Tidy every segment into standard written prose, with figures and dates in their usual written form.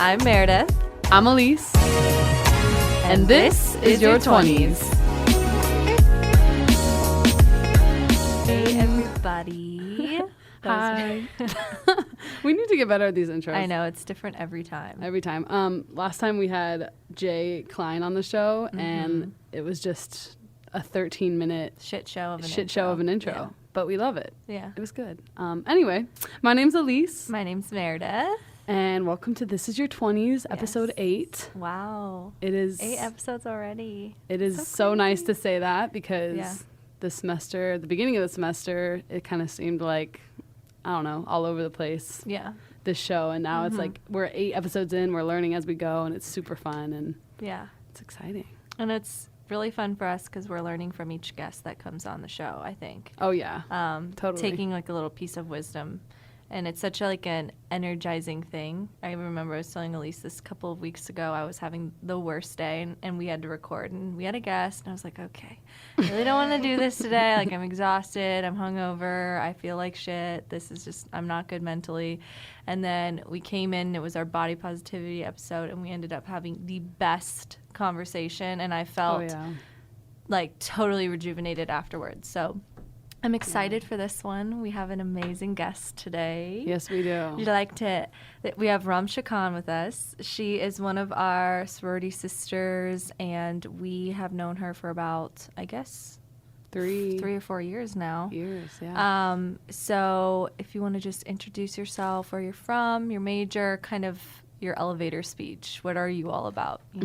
I'm Meredith. I'm Elise. And this is your 20s. Hey, everybody. Hi. We need to get better at these intros. I know, it's different every time. Every time. Last time we had Jay Klein on the show, and it was just a 13-minute shit show of an intro. Yeah. But we love it. Yeah. It was good. Anyway, my name's Elise. My name's Meredith. And welcome to This Is Your 20s, episode 8. Wow. It is 8 episodes already. It is so nice to say that because the beginning of the semester, it kind of seemed like, I don't know, all over the place. Yeah. This show, and now it's like we're 8 episodes in, we're learning as we go, and it's super fun, and it's exciting. And it's really fun for us because we're learning from each guest that comes on the show, I think. Oh, yeah. Totally. Taking like a little piece of wisdom. And it's such like an energizing thing. I remember I was telling Elise this a couple of weeks ago. I was having the worst day, and we had to record, and we had a guest, and I was like, okay, I really don't want to do this today. Like, I'm exhausted. I'm hungover. I feel like shit. This is just, I'm not good mentally. And then we came in. It was our body positivity episode, and we ended up having the best conversation, and I felt like totally rejuvenated afterwards. So I'm excited for this one. We have an amazing guest today. Yes, we do. We have Remsha Khan with us. She is one of our sorority sisters, and we have known her for about, I guess, 3 or 4 years now. So if you want to just introduce yourself, where you're from, your major, kind of your elevator speech. What are you all about? You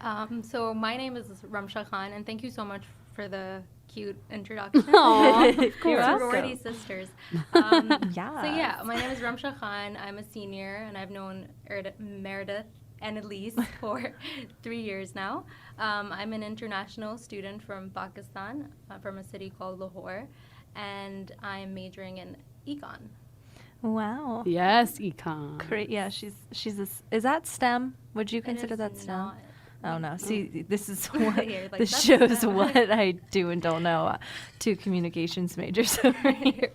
know? So my name is Remsha Khan, and thank you so much for the cute introduction. Aww, of course. Sorority sisters. So my name is Remsha Khan. I'm a senior, and I've known Meredith and Elise for 3 years now. I'm an international student from Pakistan, from a city called Lahore, and I'm majoring in econ. Wow. Yes, econ. Great. Yeah, is that STEM? Would you consider that STEM? Not. Oh no! See, this is what like, this shows what I do and don't know. 2 communications majors over here,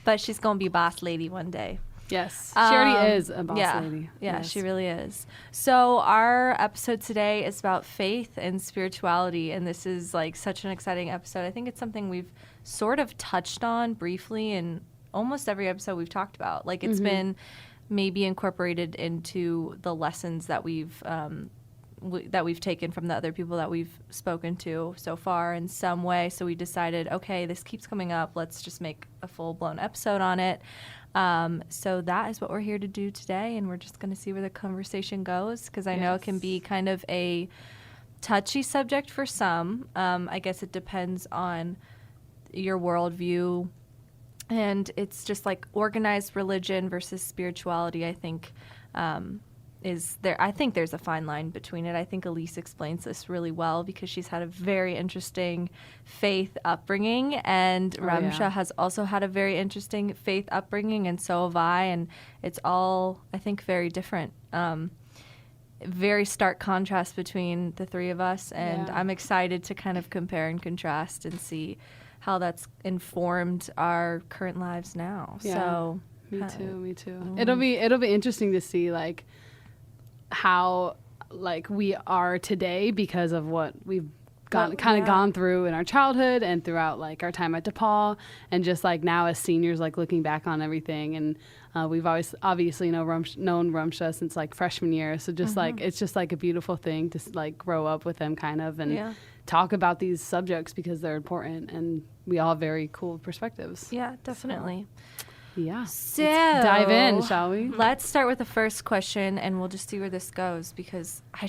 but she's gonna be boss lady one day. Yes, she already is a boss lady. Yeah, yes. She really is. So our episode today is about faith and spirituality, and this is like such an exciting episode. I think it's something we've sort of touched on briefly in almost every episode we've talked about. Like it's been maybe incorporated into the lessons that we've taken from the other people that we've spoken to so far in some way. So we decided, okay, this keeps coming up. Let's just make a full-blown episode on it. So that is what we're here to do today, and we're just going to see where the conversation goes, because I know it can be kind of a touchy subject for some. I guess it depends on your worldview, and it's just like organized religion versus spirituality, I think, I think there's a fine line between it. I think Elise explains this really well because she's had a very interesting faith upbringing, and Remsha has also had a very interesting faith upbringing, and so have I, and it's all, I think, very different. Very stark contrast between the 3 of us, and I'm excited to kind of compare and contrast and see how that's informed our current lives now. Yeah. So Me too. It'll be interesting to see like how like we are today because of what we've gone through in our childhood and throughout like our time at DePaul, and just like now as seniors, like looking back on everything, and we've always obviously known Remsha since like freshman year, so just like it's just like a beautiful thing to like grow up with them kind of and talk about these subjects because they're important, and we all have very cool perspectives. Yeah, definitely. So let's dive in, shall we? Let's start with the first question, and we'll just see where this goes, because I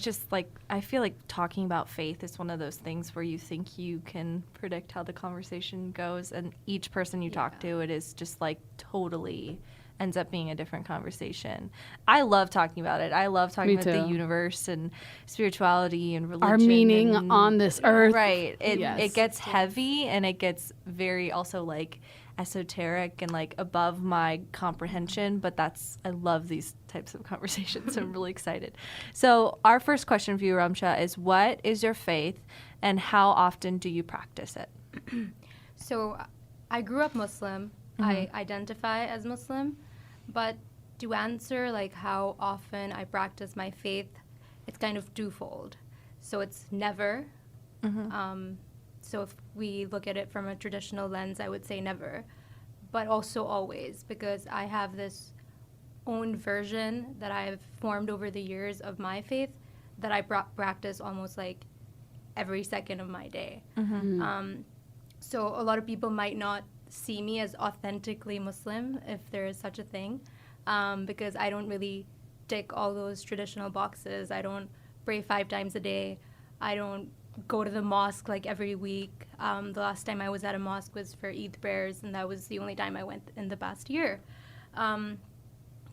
feel like talking about faith is one of those things where you think you can predict how the conversation goes, and each person you talk to, it is just like totally ends up being a different conversation. I love talking about it. I love talking about the universe and spirituality and religion. Our meaning on this earth. Right. It gets heavy, and it gets very also like esoteric and like above my comprehension, but I love these types of conversations, so I'm really excited. So our first question for you, Remsha, is what is your faith and how often do you practice it? So I grew up Muslim. I identify as Muslim, but to answer like how often I practice my faith, it's kind of twofold. So it's never. So if we look at it from a traditional lens, I would say never, but also always, because I have this own version that I've formed over the years of my faith that I practice almost like every second of my day. So a lot of people might not see me as authentically Muslim, if there is such a thing, because I don't really tick all those traditional boxes. I don't pray 5 times a day. I don't go to the mosque like every week. The last time I was at a mosque was for Eid prayers, and that was the only time I went in the past year.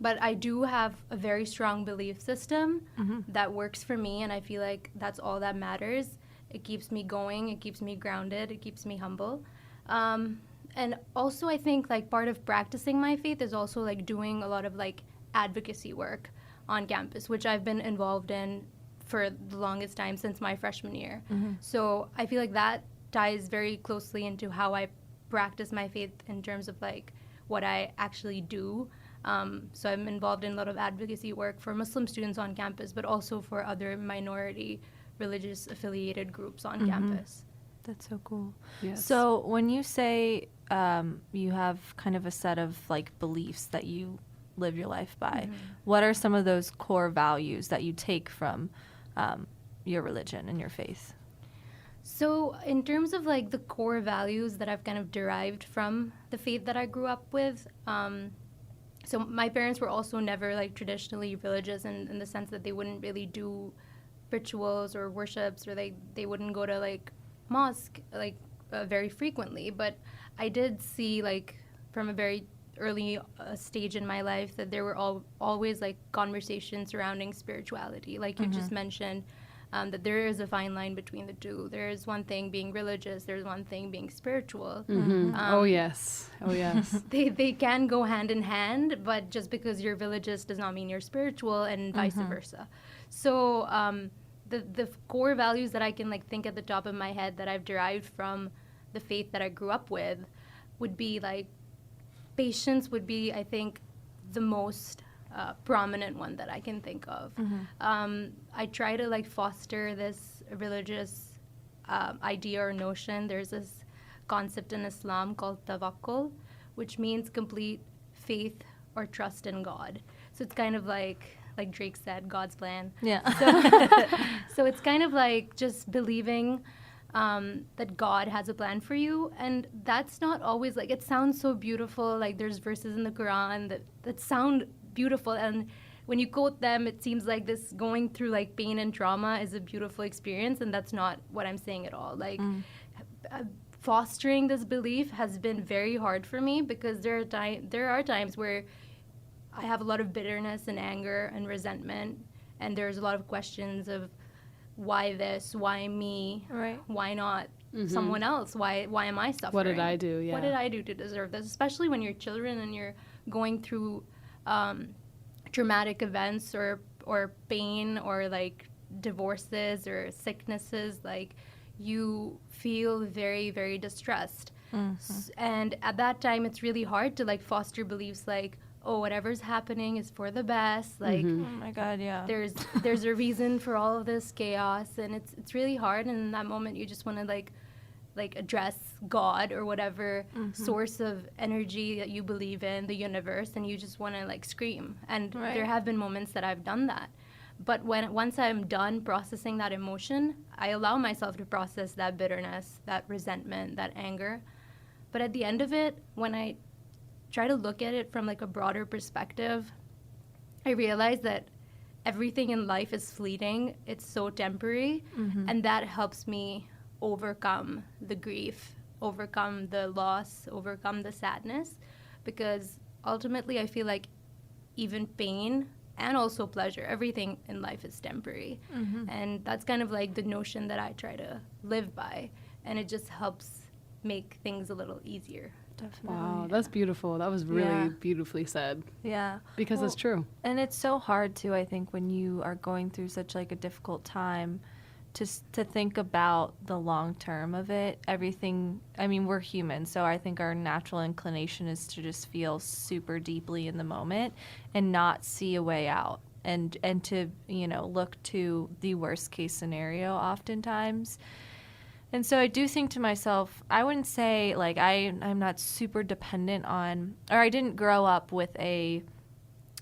But I do have a very strong belief system that works for me, and I feel like that's all that matters. It keeps me going, it keeps me grounded, it keeps me humble. And also I think like part of practicing my faith is also like doing a lot of like advocacy work on campus, which I've been involved in for the longest time since my freshman year. So I feel like that ties very closely into how I practice my faith in terms of like what I actually do. So I'm involved in a lot of advocacy work for Muslim students on campus, but also for other minority religious affiliated groups on campus. That's so cool. Yes. So when you say you have kind of a set of like beliefs that you live your life by, what are some of those core values that you take from your religion and your faith? So in terms of like the core values that I've kind of derived from the faith that I grew up with, so my parents were also never like traditionally religious in the sense that they wouldn't really do rituals or worships, or they wouldn't go to like mosque like very frequently. But I did see like from a very early stage in my life that there were always like conversations surrounding spirituality, like you just mentioned, that there is a fine line between the two. There is one thing being religious, there's one thing being spiritual. Oh yes. They can go hand in hand, but just because you're religious does not mean you're spiritual, and vice versa. So the core values that I can like think at the top of my head that I've derived from the faith that I grew up with would be like patience would be, I think, the most prominent one that I can think of. I try to like foster this religious idea or notion. There's this concept in Islam called tawakkul, which means complete faith or trust in God. So it's kind of like Drake said, God's plan. Yeah. So it's kind of like just believing that God has a plan for you. And that's not always like, it sounds so beautiful. Like there's verses in the Quran that sound beautiful. And when you quote them, it seems like this going through like pain and trauma is a beautiful experience. And that's not what I'm saying at all. Like fostering this belief has been very hard for me, because there are times where I have a lot of bitterness and anger and resentment, and there's a lot of questions of why this, why me, Right. why not someone else, why am I suffering? What did I do? Yeah. What did I do to deserve this? Especially when you're children and you're going through traumatic events or pain or like divorces or sicknesses, like you feel very, very distressed. And at that time, it's really hard to like foster beliefs like, oh, whatever's happening is for the best. Like, Oh my God, yeah. there's a reason for all of this chaos, and it's really hard. And in that moment, you just want to like address God or whatever source of energy that you believe in, the universe, and you just want to like scream. And there have been moments that I've done that. But once I'm done processing that emotion, I allow myself to process that bitterness, that resentment, that anger. But at the end of it, when I try to look at it from like a broader perspective, I realize that everything in life is fleeting. It's so temporary, and that helps me overcome the grief, overcome the loss, overcome the sadness, because ultimately I feel like even pain and also pleasure, everything in life is temporary. And that's kind of like the notion that I try to live by, and it just helps make things a little easier. Definitely. Wow, that's beautiful. That was really beautifully said. Yeah. Because it's true. And it's so hard too, I think, when you are going through such like a difficult time to think about the long term of it. Everything, I mean, we're human, so I think our natural inclination is to just feel super deeply in the moment and not see a way out, and to, you know, look to the worst case scenario oftentimes. And so I do think to myself, I wouldn't say like I'm not super dependent on, or I didn't grow up with a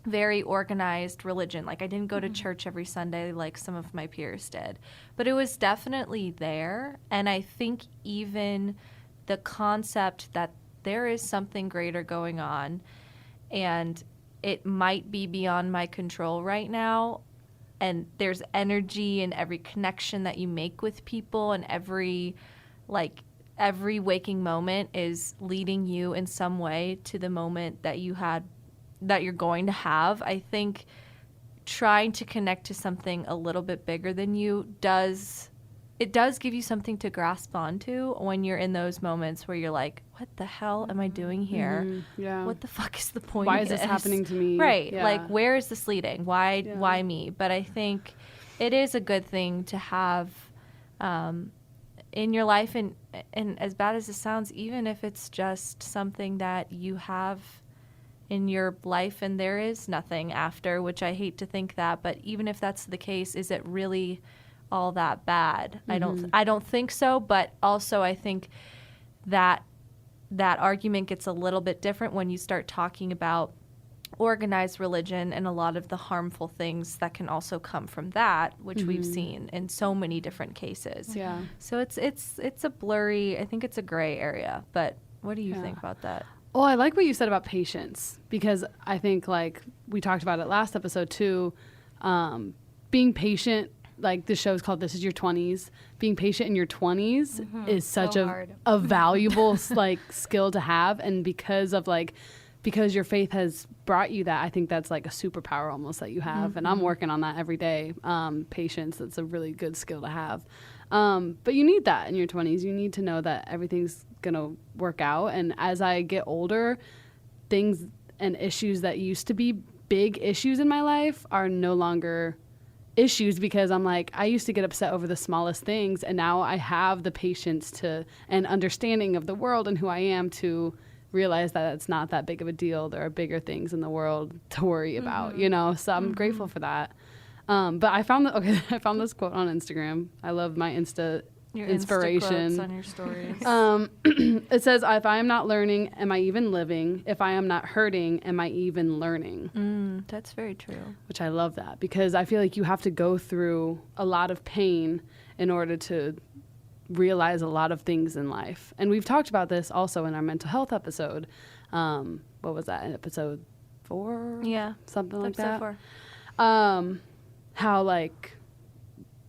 very organized religion. Like I didn't go to church every Sunday like some of my peers did, but it was definitely there. And I think even the concept that there is something greater going on and it might be beyond my control right now, and there's energy in every connection that you make with people, and every waking moment is leading you in some way to the moment that you're going to have. I think trying to connect to something a little bit bigger than you does give you something to grasp onto when you're in those moments where you're like, what the hell am I doing here? Yeah. What the fuck is the point Why of is this happening to me? Right. Yeah. Like, where is this leading? Why me? But I think it is a good thing to have in your life, and as bad as it sounds, even if it's just something that you have in your life and there is nothing after, which I hate to think that, but even if that's the case, is it really all that bad? I don't think so, but also I think that argument gets a little bit different when you start talking about organized religion and a lot of the harmful things that can also come from that, which we've seen in so many different cases. Yeah. So it's a blurry, I think it's a gray area, but what do you think about that? Well, I like what you said about patience, because I think, like we talked about it last episode too, being patient, like the show's called This Is Your 20s. Being patient in your 20s is such a valuable like skill to have. And because your faith has brought you that, I think that's like a superpower almost that you have. And I'm working on that every day. Patience, that's a really good skill to have. But you need that in your 20s. You need to know that everything's going to work out. And as I get older, things and issues that used to be big issues in my life are no longer issues, because I'm like, I used to get upset over the smallest things, and now I have the patience and understanding of the world and who I am to realize that it's not that big of a deal. There are bigger things in the world to worry about, you know? So I'm grateful for that. But I found this quote on Instagram. I love my Your inspiration. Insta quotes on your stories. It says, if I am not learning, am I even living? If I am not hurting, am I even learning? That's very true. Which I love that, because I feel like you have to go through a lot of pain in order to realize a lot of things in life. And we've talked about this also in our mental health episode. What was that, in episode 4? Yeah. Something like Episode that. 4. How like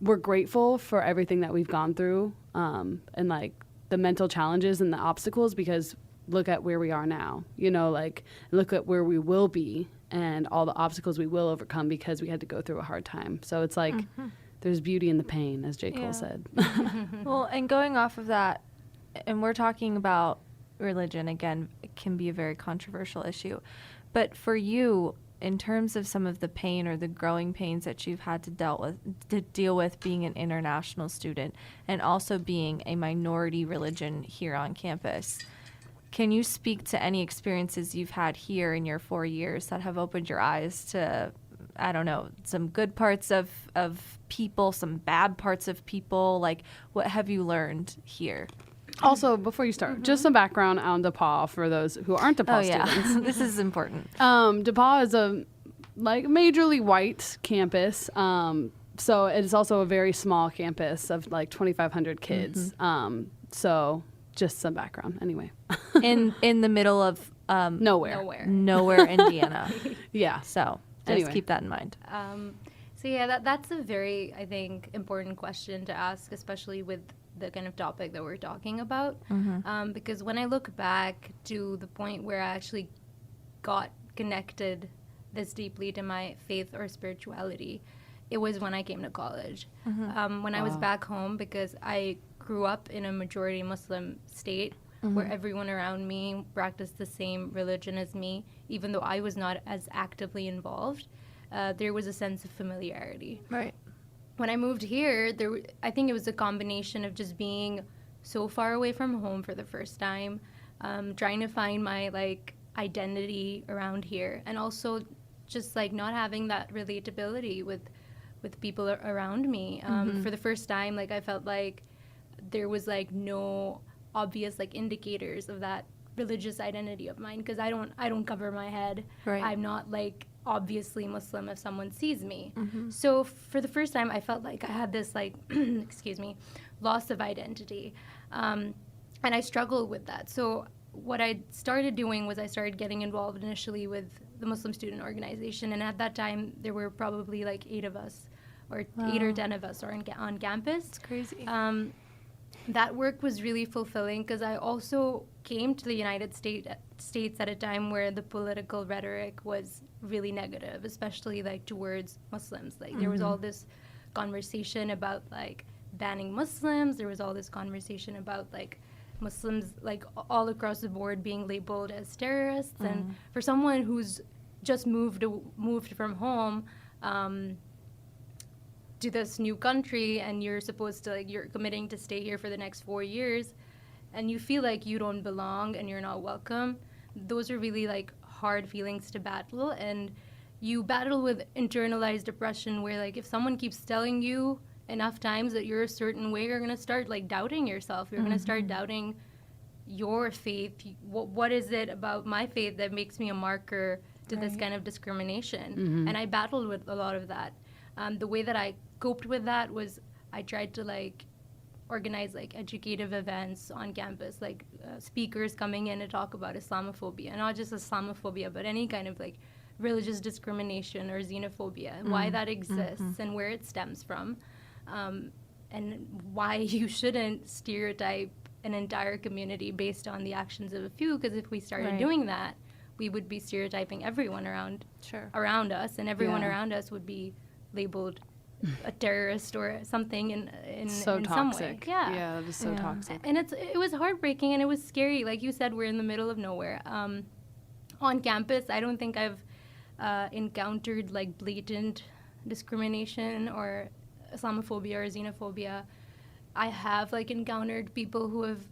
we're grateful for everything that we've gone through, and like the mental challenges and the obstacles, because look at where we are now, you know, like look at where we will be and all the obstacles we will overcome because we had to go through a hard time. So it's like there's beauty in the pain, as J. Cole said. Well, and going off of that, and we're talking about religion, again, it can be a very controversial issue. But for you, in terms of some of the pain or the growing pains that you've had to deal with being an international student and also being a minority religion here on campus, can you speak to any experiences you've had here in your 4 years that have opened your eyes to, I don't know, some good parts of people, some bad parts of people? Like, what have you learned here? Also, before you start, just some background on DePaul for those who aren't DePaul students. This is important. DePaul is a like majorly white campus. So it is also a very small campus of like 2,500 kids. So just some background anyway. in the middle of nowhere, Indiana. Yeah. So just Anyway. keep that in mind. So yeah, that's a very, I think, important question to ask, especially with the kind of topic that we're talking about. Because when I look back to the point where I actually got connected this deeply to my faith or spirituality, it was when I came to college. When I was back home, because I grew up in a majority Muslim state where everyone around me practiced the same religion as me, even though I was not as actively involved, there was a sense of familiarity. Right. when I moved here, I think it was a combination of just being so far away from home for the first time, trying to find my like identity around here, and also just like not having that relatability with people around me. For the first time, like I felt like there was like no obvious like indicators of that religious identity of mine, because I don't cover my head. Right. I'm not like obviously Muslim if someone sees me. So for the first time, I felt like I had this like excuse me, loss of identity, and I struggled with that. So what I started doing was I started getting involved initially with the Muslim Student Organization, and at that time there were probably like 8 of us, or 8 or 10 of us on campus. It's crazy. That work was really fulfilling, because I also came to the United States at a time where the political rhetoric was really negative, especially like towards Muslims. Like there was all this conversation about like banning Muslims. There was all this conversation about like Muslims like all across the board being labeled as terrorists. And for someone who's just moved from home to this new country, and you're supposed to like, you're committing to stay here for the next 4 years, and you feel like you don't belong and you're not welcome, those are really like hard feelings to battle. And you battle with internalized oppression, where like if someone keeps telling you enough times that you're a certain way, you're going to start like doubting yourself. You're going to start doubting your faith. What is it about my faith that makes me a marker to this kind of discrimination? And I battled with a lot of that. The way that I coped with that was I tried to like organize like educative events on campus, like speakers coming in to talk about Islamophobia, not just Islamophobia, but any kind of like religious discrimination or xenophobia, and why that exists and where it stems from, and why you shouldn't stereotype an entire community based on the actions of a few, because if we started doing that, we would be stereotyping everyone around us, and everyone around us would be labeled a terrorist or something in so in toxic. some way. Yeah, that is so toxic. And it was heartbreaking, and it was scary. Like you said, we're in the middle of nowhere. On campus, I don't think I've encountered like blatant discrimination or Islamophobia or xenophobia. I have like encountered people who have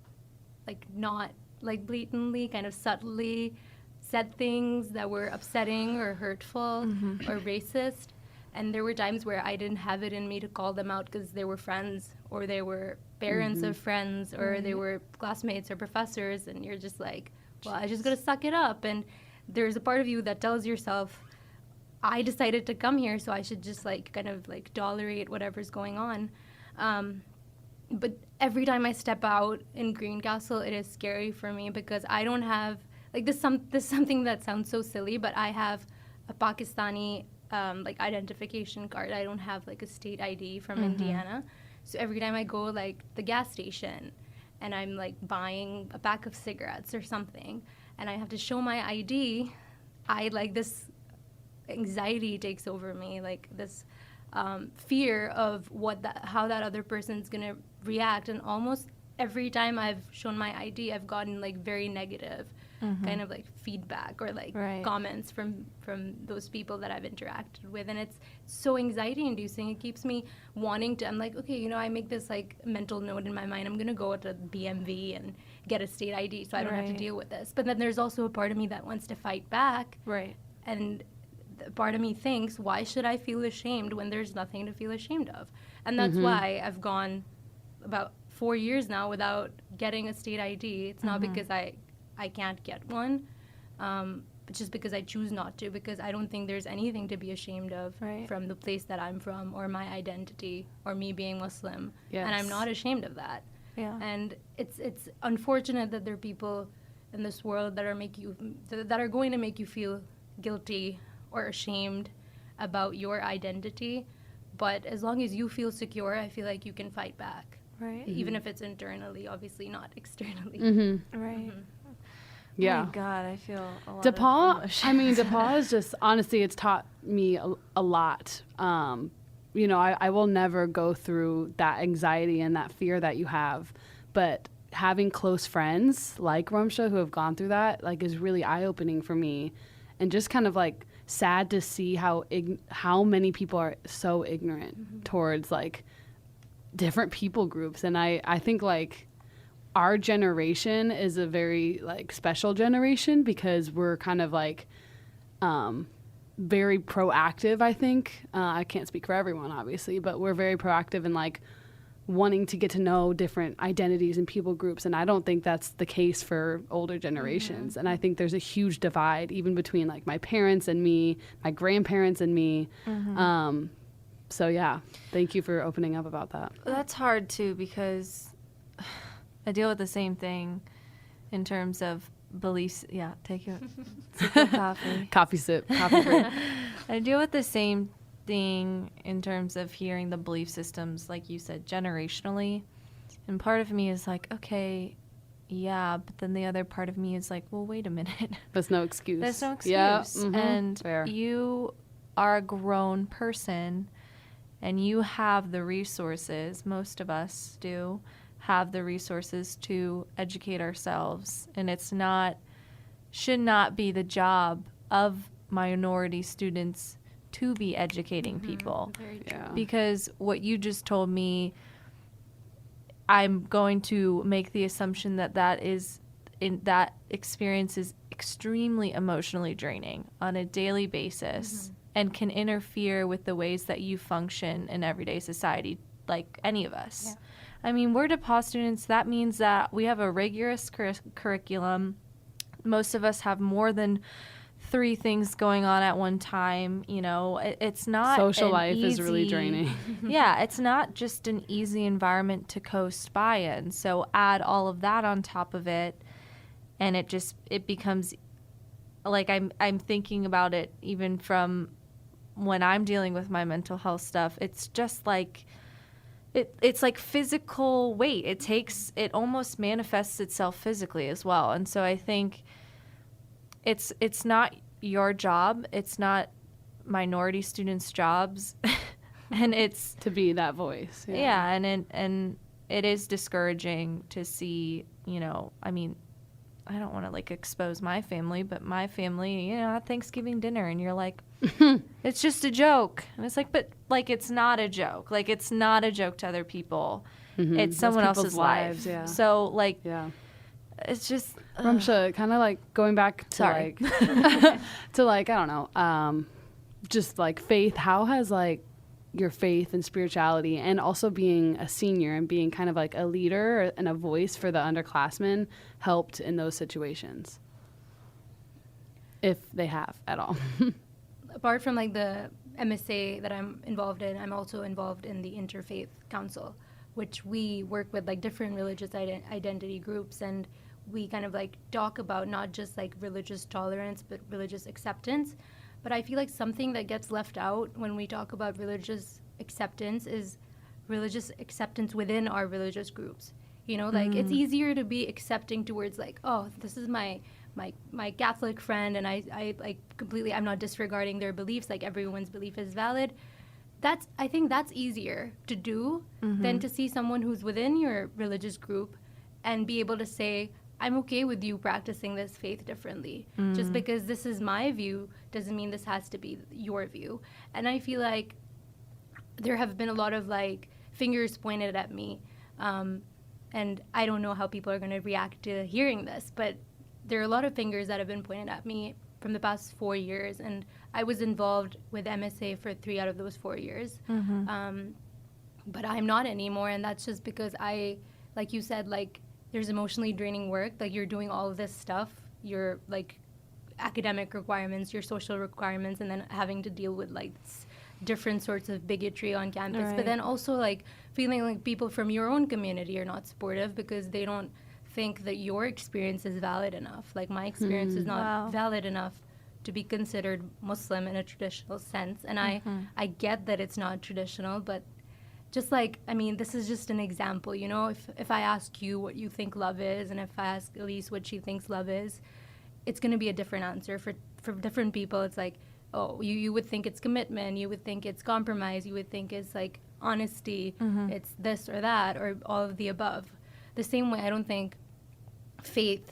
like not like blatantly, kind of subtly said things that were upsetting or hurtful or racist. And there were times where I didn't have it in me to call them out, because they were friends, or they were parents of friends, or they were classmates or professors, and you're just like, well, I just gotta suck it up. And there's a part of you that tells yourself, I decided to come here, so I should just like kind of like tolerate whatever's going on. But every time I step out in Greencastle, it is scary for me, because I don't have like this something that sounds so silly, but I have a Pakistani like identification card. I don't have like a state ID from Indiana. So every time I go like the gas station and I'm like buying a pack of cigarettes or something, and I have to show my ID, I like this anxiety takes over me, like this fear of how that other person's gonna react. And almost every time I've shown my ID, I've gotten like very negative kind of like feedback or like comments from those people that I've interacted with, and it's so anxiety inducing. It keeps me wanting to, I'm like, okay, I make this like mental note in my mind, I'm gonna go to BMV and get a state ID so I don't have to deal with this. But then there's also a part of me that wants to fight back, and part of me thinks, why should I feel ashamed when there's nothing to feel ashamed of? And that's why I've gone about 4 years now without getting a state ID. It's not because I can't get one, but just because I choose not to, because I don't think there's anything to be ashamed of from the place that I'm from, or my identity, or me being Muslim. And I'm not ashamed of that. And it's unfortunate that there are people in this world that are going to make you feel guilty or ashamed about your identity. But as long as you feel secure, I feel like you can fight back. Even if it's internally, obviously not externally. Yeah. Oh my God, I feel a lot DePaul, of emotion. I mean, DePaul is just, honestly, it's taught me a lot. I will never go through that anxiety and that fear that you have, but having close friends like Remsha who have gone through that, like, is really eye-opening for me. And just kind of like sad to see how many people are so ignorant towards like different people groups. And I think like our generation is a very like special generation because we're kind of like very proactive, I think. I can't speak for everyone, obviously, but we're very proactive in like wanting to get to know different identities and people groups. And I don't think that's the case for older generations. And I think there's a huge divide even between like my parents and me, my grandparents and me. So yeah, thank you for opening up about that. That's hard too, because I deal with the same thing in terms of beliefs. Yeah, take your sip of coffee. Coffee sip, coffee break. I deal with the same thing in terms of hearing the belief systems, like you said, generationally. And part of me is like, okay, yeah, but then the other part of me is like, well, wait a minute. That's no excuse. That's no excuse. Yeah, And fair. you are a grown person and you have the resources, most of us do have the resources to educate ourselves. And should not be the job of minority students to be educating people. Very true. Yeah. Because what you just told me, I'm going to make the assumption that experience is extremely emotionally draining on a daily basis and can interfere with the ways that you function in everyday society, like any of us. Yeah. I mean, we're DePauw students. That means that we have a rigorous curriculum. Most of us have more than 3 things going on at one time. You know, it's not social life is really draining. Yeah, it's not just an easy environment to coast by in. So add all of that on top of it, and it becomes like I'm thinking about it even from when I'm dealing with my mental health stuff. It's just like it's like physical weight. It almost manifests itself physically as well. And so I think it's not your job. It's not minority students' jobs, and it's To be that voice. yeah, and it is discouraging to see. You know, I mean, I don't want to like expose my family, but my family, you know, at Thanksgiving dinner, and you're like, it's just a joke, and it's like, but like it's not a joke. Like it's not a joke to other people. It's someone people's else's life. lives, yeah. So like, Yeah. it's just Remsha, kind of like going back to Sorry. like to like I don't know, just like faith. How has like your faith and spirituality, and also being a senior and being kind of like a leader and a voice for the underclassmen, helped in those situations, if they have at all? Apart from like the MSA that I'm involved in, I'm also involved in the Interfaith Council, which we work with like different religious identity groups, and we kind of like talk about not just like religious tolerance but religious acceptance. But I feel like something that gets left out when we talk about religious acceptance is religious acceptance within our religious groups. You know, like it's easier to be accepting towards like, oh, this is my Catholic friend, and I like completely, I'm not disregarding their beliefs, like everyone's belief is valid. I think that's easier to do than to see someone who's within your religious group and be able to say, I'm okay with you practicing this faith differently. Just because this is my view doesn't mean this has to be your view. And I feel like there have been a lot of like fingers pointed at me. And I don't know how people are going to react to hearing this, but there are a lot of fingers that have been pointed at me from the past 4 years. And I was involved with MSA for 3 out of those 4 years. But I'm not anymore. And that's just because like you said, like, there's emotionally draining work. Like, you're doing all of this stuff, your like academic requirements, your social requirements, and then having to deal with like different sorts of bigotry on campus. Right. But then also like feeling like people from your own community are not supportive because they don't think that your experience is valid enough. Like, my experience is not valid enough to be considered Muslim in a traditional sense. And I get that it's not traditional, but just like, I mean, this is just an example, you know, if I ask you what you think love is, and if I ask Elise what she thinks love is, it's going to be a different answer for different people. It's like, oh, you would think it's commitment, you would think it's compromise, you would think it's like honesty, it's this or that, or all of the above. The same way, I don't think faith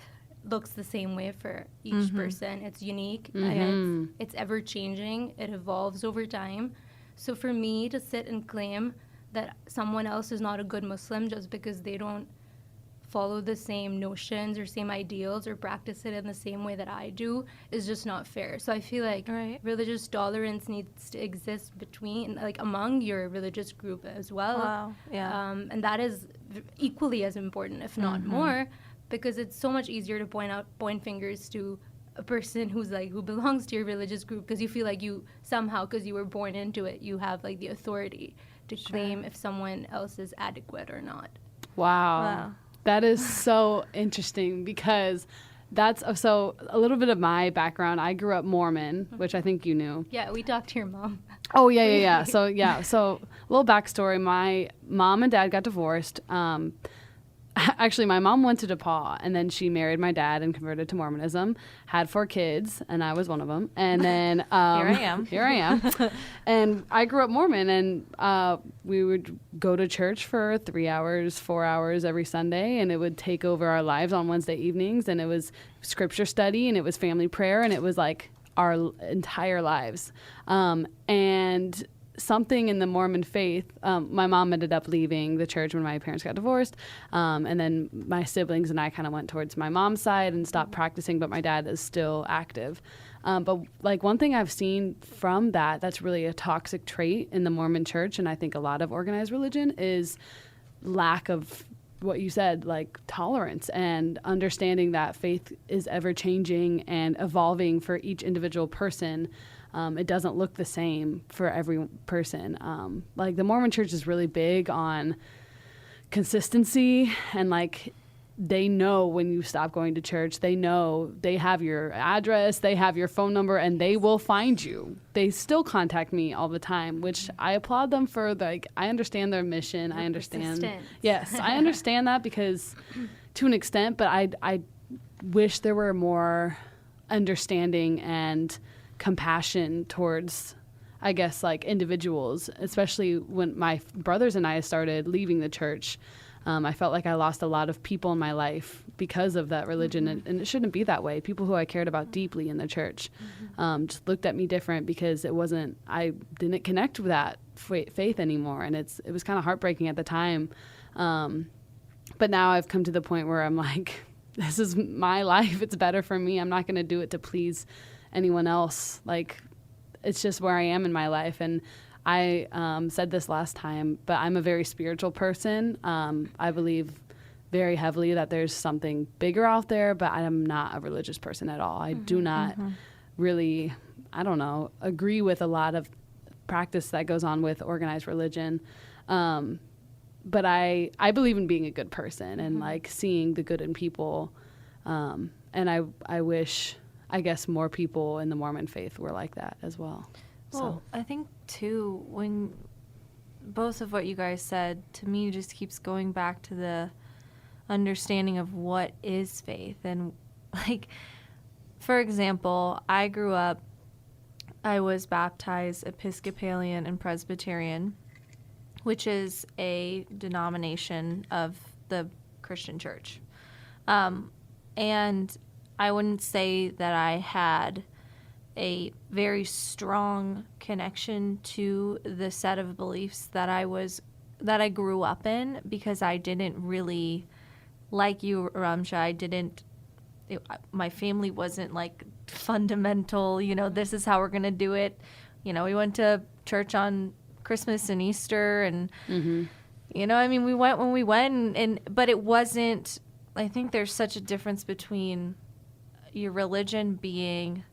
looks the same way for each person. It's unique. And it's ever changing. It evolves over time. So for me to sit and claim that someone else is not a good Muslim just because they don't follow the same notions or same ideals or practice it in the same way that I do is just not fair. So I feel like religious tolerance needs to exist between, like, among your religious group as well. Wow. Yeah. And that is equally as important, if not more, because it's so much easier to point fingers to a person who belongs to your religious group, because you feel like you somehow, because you were born into it, you have like the authority to claim if someone else is adequate or not. Wow. That is so interesting, because that's so a little bit of my background. I grew up Mormon, which I think you knew. Yeah, we talked to your mom. Oh, yeah. So a little backstory. My mom and dad got divorced. Actually, my mom went to DePaul, and then she married my dad and converted to Mormonism, had 4 kids, and I was one of them. And then here I am. And I grew up Mormon, and we would go to church for 3 hours, 4 hours every Sunday, and it would take over our lives on Wednesday evenings, and it was scripture study, and it was family prayer, and it was like our entire lives. And something in the Mormon faith, my mom ended up leaving the church when my parents got divorced, and then my siblings and I kind of went towards my mom's side and stopped practicing, but my dad is still active. But like one thing I've seen from that's really a toxic trait in the Mormon church, and I think a lot of organized religion, is lack of what you said, like tolerance and understanding that faith is ever changing and evolving for each individual person. It doesn't look the same for every person. Like the Mormon church is really big on consistency, and like they know when you stop going to church. They know, they have your address, they have your phone number, and they will find you. They still contact me all the time, which I applaud them for. Like, I understand their mission. I understand. Yes, I understand that, because to an extent, but I wish there were more understanding and compassion towards, I guess, like individuals, especially when my brothers and I started leaving the church. I felt like I lost a lot of people in my life because of that religion, and it shouldn't be that way. People who I cared about deeply in the church just looked at me different because I didn't connect with that faith anymore, and it was kind of heartbreaking at the time. But now I've come to the point where I'm like, this is my life. It's better for me. I'm not going to do it to please anyone else. Like, it's just where I am in my life. And I said this last time, but I'm a very spiritual person. I believe very heavily that there's something bigger out there, but I am not a religious person at all. I do not really, I don't know, agree with a lot of practice that goes on with organized religion. But I believe in being a good person and like seeing the good in people. And I wish, I guess, more people in the Mormon faith were like that as well. Well, I think, too, when both of what you guys said, to me, just keeps going back to the understanding of what is faith. And, like, for example, I grew up, I was baptized Episcopalian and Presbyterian, which is a denomination of the Christian church. And I wouldn't say that I had a very strong connection to the set of beliefs that I grew up in, because I didn't really, like you, Remsha, my family wasn't like fundamental, this is how we're going to do it. We went to church on Christmas and Easter, and, we went when we went, but it wasn't, I think there's such a difference between your religion being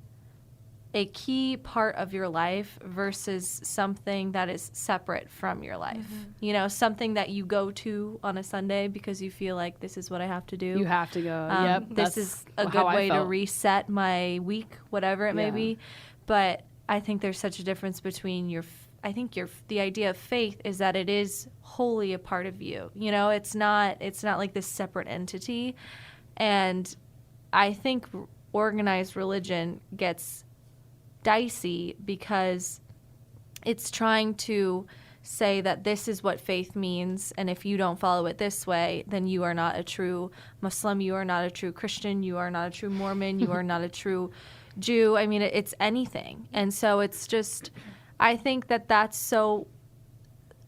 a key part of your life versus something that is separate from your life. Something that you go to on a Sunday because you feel like this is what I have to do. You have to go. Yep. This is a good way to reset my week, whatever it may be. But I think there's such a difference between the idea of faith is that it is wholly a part of you. It's not like this separate entity. And I think organized religion gets dicey because it's trying to say that this is what faith means, and if you don't follow it this way, then you are not a true Muslim, you are not a true Christian, you are not a true Mormon, you are not a true Jew. I mean, it's anything. And so it's just, I think that that's so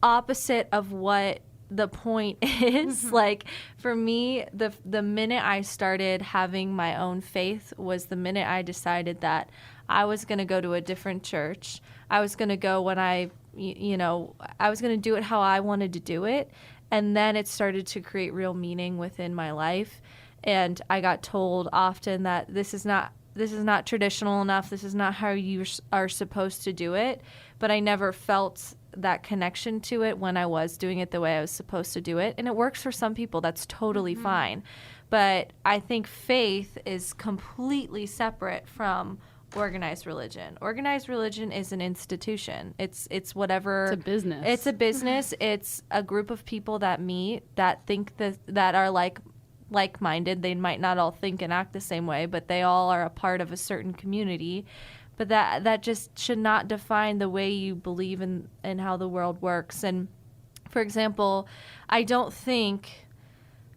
opposite of what the point is. Like, for me, the minute I started having my own faith was the minute I decided that I was going to go to a different church. I was going to go when I was going to do it how I wanted to do it. And then it started to create real meaning within my life. And I got told often that this is not traditional enough. This is not how you are supposed to do it. But I never felt that connection to it when I was doing it the way I was supposed to do it. And it works for some people. That's totally fine. But I think faith is completely separate from organized religion. Organized religion is an institution. It's whatever. It's a business. It's a business. It's a group of people that meet, that think that are like-minded. They might not all think and act the same way, but they all are a part of a certain community. But that just should not define the way you believe in how the world works. And for example, I don't think,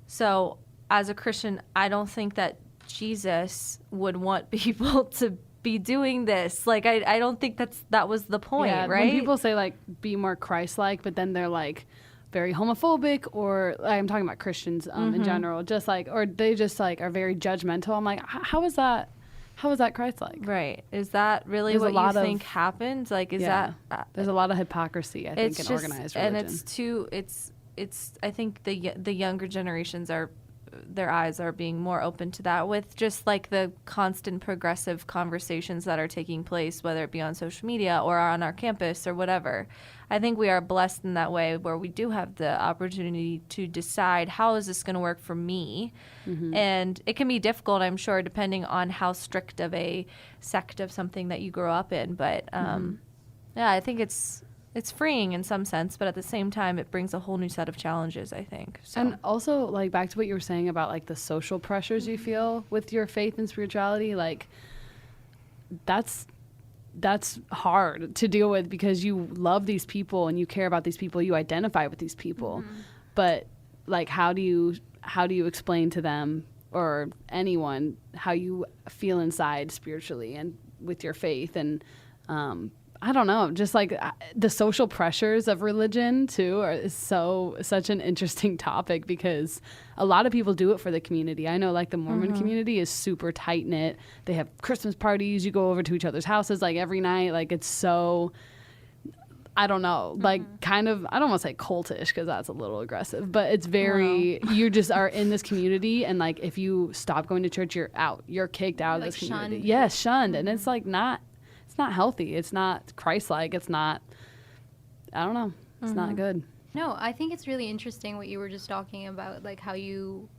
so as a Christian, I don't think that Jesus would want people to be doing this. Like, I don't think that was the point, right? When people say, like, be more Christ-like, but then they're, like, very homophobic, or I'm talking about Christians in general, just, like, or they just, like, are very judgmental. I'm like, how is that Christ-like? Right. Is that really what you think happens? Like, is that... there's a lot of hypocrisy, I think, in organized religion. And it's I think the younger generations their eyes are being more open to that, with just like the constant progressive conversations that are taking place, whether it be on social media or on our campus or whatever. I think we are blessed in that way, where we do have the opportunity to decide, how is this going to work for me? And it can be difficult, I'm sure, depending on how strict of a sect of something that you grow up in. But yeah, I think it's freeing in some sense, but at the same time, it brings a whole new set of challenges, I think. So. And also, like, back to what you were saying about, like, the social pressures you feel with your faith and spirituality, like, that's hard to deal with, because you love these people and you care about these people, you identify with these people. But, like, how do you explain to them or anyone how you feel inside spiritually and with your faith? And I don't know, just like the social pressures of religion too is such an interesting topic, because a lot of people do it for the community. I know, like, the Mormon community is super tight knit. They have Christmas parties. You go over to each other's houses like every night. Like, it's so, I don't know, like, kind of, I don't want to say cultish, because that's a little aggressive, but it's very, you just are in this community, and, like, if you stop going to church, you're out. You're kicked out of this community. Shunned. Yes, shunned. And it's like it's not healthy. It's not Christ-like. It's not, I don't know. It's not good. No, I think it's really interesting what you were just talking about, like, how you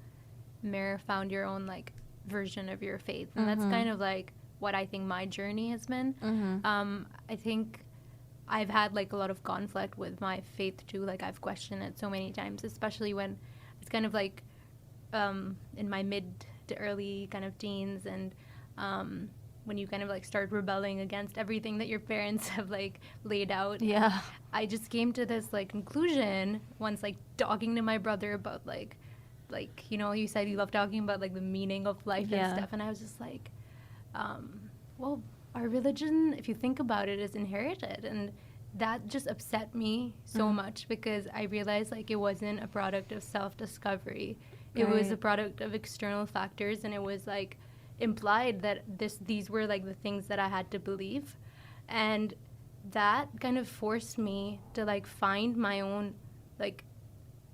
found your own, like, version of your faith. And that's kind of, like, what I think my journey has been. I think I've had, like, a lot of conflict with my faith too. Like, I've questioned it so many times, especially when it's kind of like in my mid to early kind of teens, and when you kind of, like, start rebelling against everything that your parents have, like, laid out. Yeah. I just came to this, like, conclusion once, like, talking to my brother about, like, you know, you said you love talking about, like, the meaning of life and stuff. And I was just like, well, our religion, if you think about it, is inherited. And that just upset me so much, because I realized, like, it wasn't a product of self-discovery. It was a product of external factors, and it was, like, implied that these were, like, the things that I had to believe. And that kind of forced me to, like, find my own, like,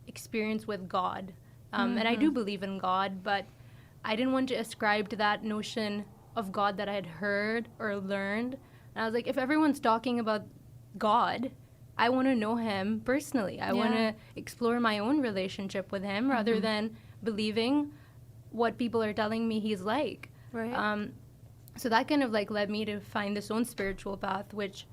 experience with God. And I do believe in God, but I didn't want to ascribe to that notion of God that I had heard or learned. And I was like, if everyone's talking about God, I want to know him personally. I want to explore my own relationship with him rather than believing what people are telling me he's like. Right. So that kind of, like, led me to find this own spiritual path, which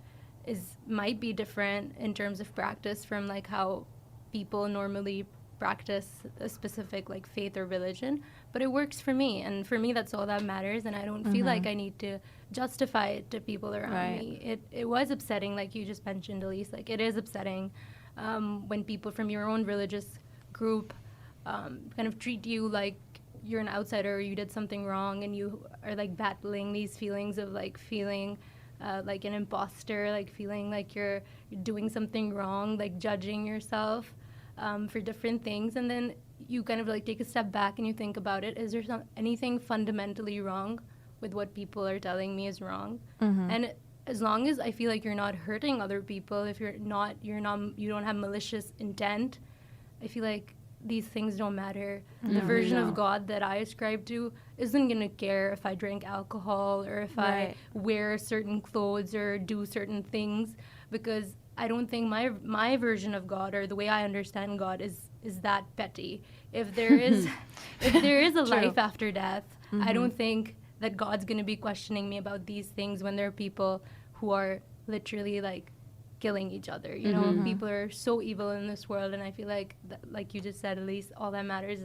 might be different in terms of practice from, like, how people normally practice a specific, like, faith or religion. but it works for me, and for me that's all that matters, and I don't feel like I need to justify it to people around me. It was upsetting, like you just mentioned, Elise. Like, it is upsetting when people from your own religious group kind of treat you like you're an outsider or you did something wrong, and you are like battling these feelings of like feeling like an imposter, like feeling like you're doing something wrong, like judging yourself for different things. And then you kind of like take a step back and you think about it. Is there anything fundamentally wrong with what people are telling me is wrong? And as long as I feel like you're not hurting other people, if you don't have malicious intent, I feel like these things don't matter. The version of God that I ascribe to isn't going to care if I drink alcohol or if I wear certain clothes or do certain things, because I don't think my version of God, or the way I understand God, is that petty. If there is a life after death, I don't think that God's going to be questioning me about these things when there are people who are literally like killing each other. You know, people are so evil in this world, and I feel like, like you just said, Elise, all that matters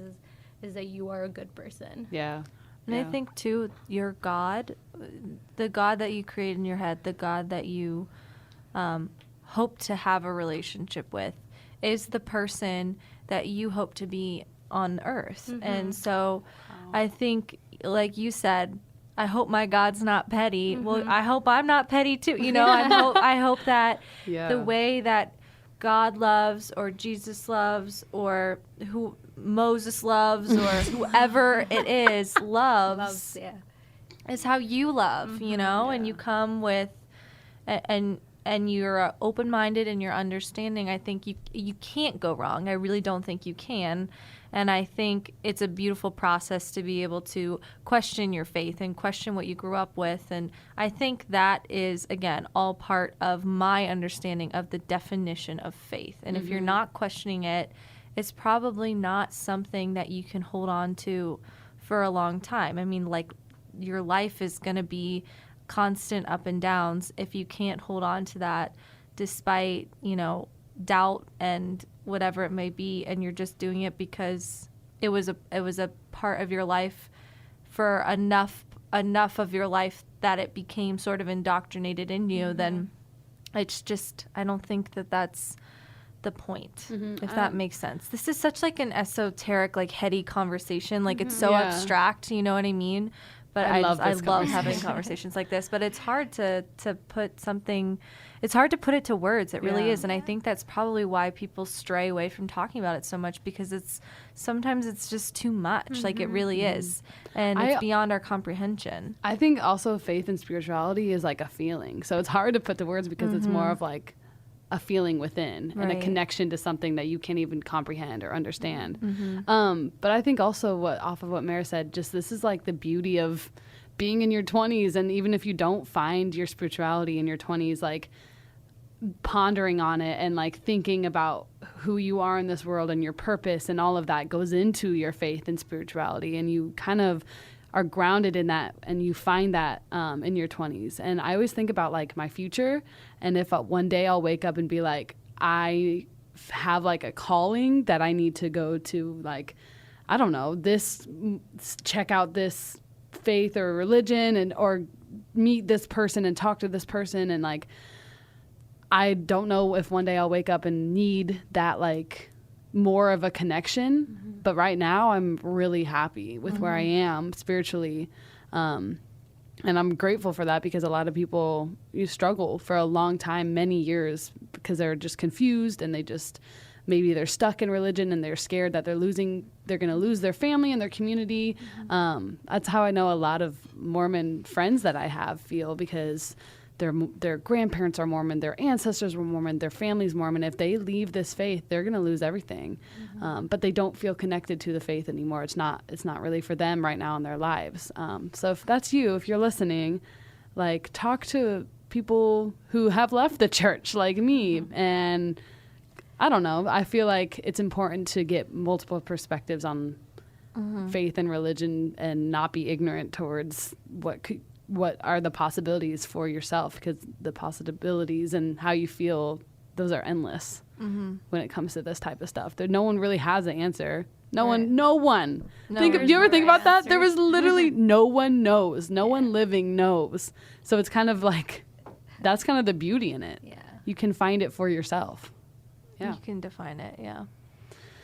is that you are a good person. Yeah. And I think too, your God, the God that you create in your head, the God that you hope to have a relationship with, is the person that you hope to be on earth. And so I think, like you said, I hope my God's not petty. Well, I hope I'm not petty too. You know, I hope that the way that God loves, or Jesus loves, or who Moses loves, or whoever it is loves is how you love, you know, and you come with, and you're open-minded and you're understanding. I think you can't go wrong. I really don't think you can. And I think it's a beautiful process to be able to question your faith and question what you grew up with. And I think that is, again, all part of my understanding of the definition of faith. And if you're not questioning it, it's probably not something that you can hold on to for a long time. I mean, like, your life is going to be constant up and downs if you can't hold on to that despite, you know, doubt and whatever it may be, and you're just doing it because it was a part of your life for enough of your life that it became sort of indoctrinated in you. Then it's just, I don't think that that's the point, if that makes sense. This is such like an esoteric, like heady conversation, like it's so abstract, you know what I mean? But I love having conversations like this. But it's hard to put something, it's hard to put it to words. It really is. And I think that's probably why people stray away from talking about it so much, because sometimes it's just too much. Like, it really is. And it's beyond our comprehension. I think also faith and spirituality is like a feeling. So it's hard to put to words because it's more of like a feeling within and a connection to something that you can't even comprehend or understand. But I think also off of what Mara said, just this is like the beauty of being in your 20s. And even if you don't find your spirituality in your 20s, like pondering on it and like thinking about who you are in this world and your purpose and all of that goes into your faith and spirituality. And you kind of are grounded in that, and you find that in your 20s. And I always think about like my future, and if one day I'll wake up and be like, I have like a calling that I need to go to, like, I don't know, check out this faith or religion, or meet this person and talk to this person, and like, I don't know if one day I'll wake up and need that like more of a connection. But right now I'm really happy with where I am spiritually. And I'm grateful for that, because a lot of people, you struggle for a long time, many years, because they're just confused, and maybe they're stuck in religion and they're scared that they're going to lose their family and their community. That's how I know a lot of Mormon friends that I have feel, because their grandparents are Mormon, their ancestors were Mormon, their family's Mormon. If they leave this faith, they're going to lose everything. But they don't feel connected to the faith anymore. It's not really for them right now in their lives. So if that's you, if you're listening, like, talk to people who have left the church like me. And I don't know, I feel like it's important to get multiple perspectives on faith and religion, and not be ignorant towards what are the possibilities for yourself, because the possibilities and how you feel, those are endless when it comes to this type of stuff. No one really has an answer. No Right. one. No one. No, Do you ever think right about that? answer. There was literally no one knows. No one living knows. So it's kind of like, that's kind of the beauty in it. Yeah. You can find it for yourself. Yeah. You can define it, yeah.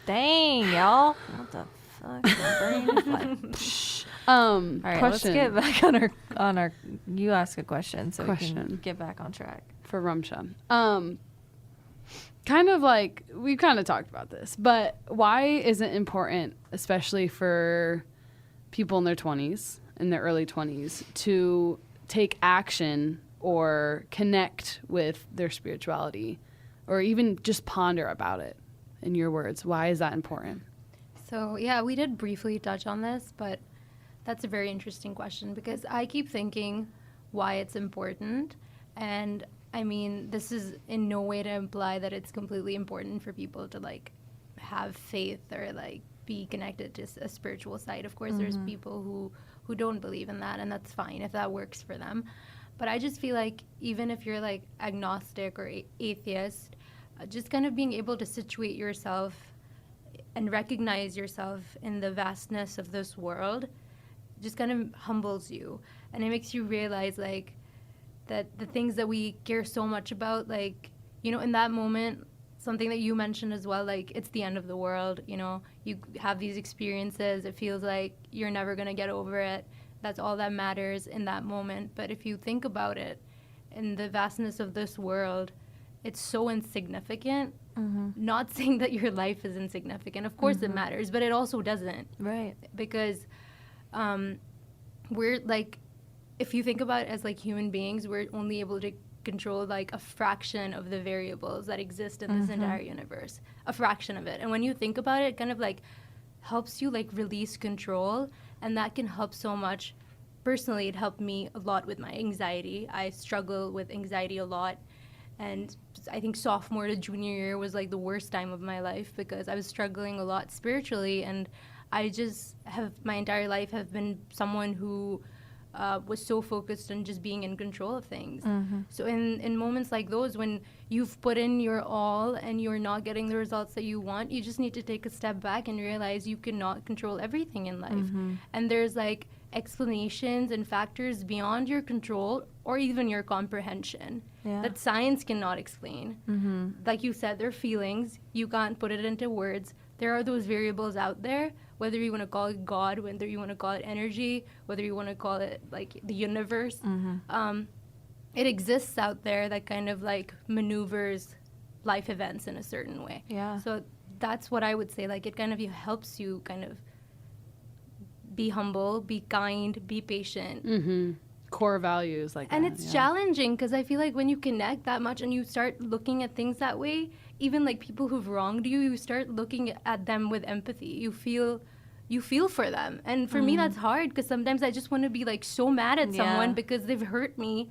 Dang, y'all. What the fuck? My brain is like... All right, Question let's get back on our. You ask a question so we can get back on track. for Remsha. Kind of like, we kind of talked about this, but why is it important, especially for people in their 20s, in their early 20s, to take action or connect with their spirituality, or even just ponder about it? In your words, why is that important? So, yeah, we did briefly touch on this, but that's a very interesting question because I keep thinking why it's important. And I mean, this is in no way to imply that it's completely important for people to like have faith or like be connected to a spiritual side. Of course, there's people who don't believe in that, and that's fine if that works for them. But I just feel like even if you're like agnostic or atheist, just kind of being able to situate yourself and recognize yourself in the vastness of this world just kind of humbles you, and it makes you realize like that the things that we care so much about, like, you know, in that moment, something that you mentioned as well, like it's the end of the world, you know, you have these experiences, it feels like you're never going to get over it, that's all that matters in that moment. But if you think about it, in the vastness of this world, it's so insignificant. Not saying that your life is insignificant, of course it matters, but it also doesn't, Right. because we're like, if you think about it as like human beings, we're only able to control like a fraction of the variables that exist in this entire universe, a fraction of it. And when you think about it, it kind of like helps you like release control, and that can help so much. Personally, it helped me a lot with my anxiety. I struggle with anxiety a lot, and I think sophomore to junior year was like the worst time of my life because I was struggling a lot spiritually, and I just have my entire life have been someone who was so focused on just being in control of things. So in moments like those, when you've put in your all and you're not getting the results that you want, you just need to take a step back and realize you cannot control everything in life. And there's like explanations and factors beyond your control or even your comprehension that science cannot explain. Like you said, they're feelings. You can't put it into words. There are those variables out there, whether you want to call it God, whether you want to call it energy, whether you want to call it like the universe. It exists out there that kind of like maneuvers life events in a certain way. Yeah. So that's what I would say. Like it kind of helps you kind of be humble, be kind, be patient. Core values like And that, it's challenging because I feel like when you connect that much and you start looking at things that way, even like people who've wronged you, you start looking at them with empathy. You feel for them. And for me, that's hard because sometimes I just want to be like so mad at someone because they've hurt me